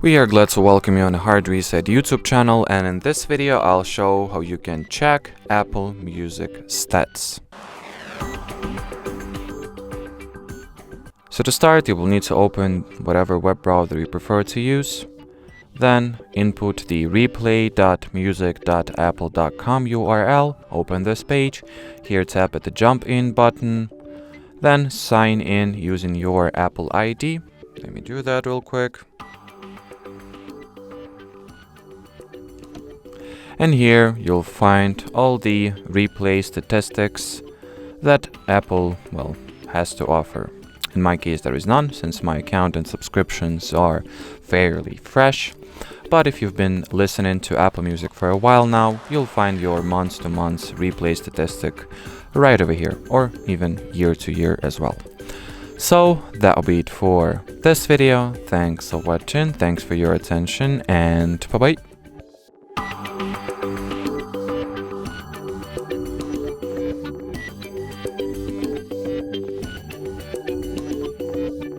We are glad to welcome you on the Hard Reset YouTube channel, and in this video I'll show how you can check Apple Music stats. So to start, you will need to open whatever web browser you prefer to use. Then input the replay.music.apple.com URL, open this page. Here tap at the jump in button, then sign in using your Apple ID. Let me do that real quick. And here you'll find all the replay statistics that Apple, has to offer. In my case, there is none, since my account and subscriptions are fairly fresh. But if you've been listening to Apple Music for a while now, you'll find your month-to-month replay statistic right over here, or even year-to-year as well. So that'll be it for this video. Thanks for watching, thanks for your attention, and bye-bye.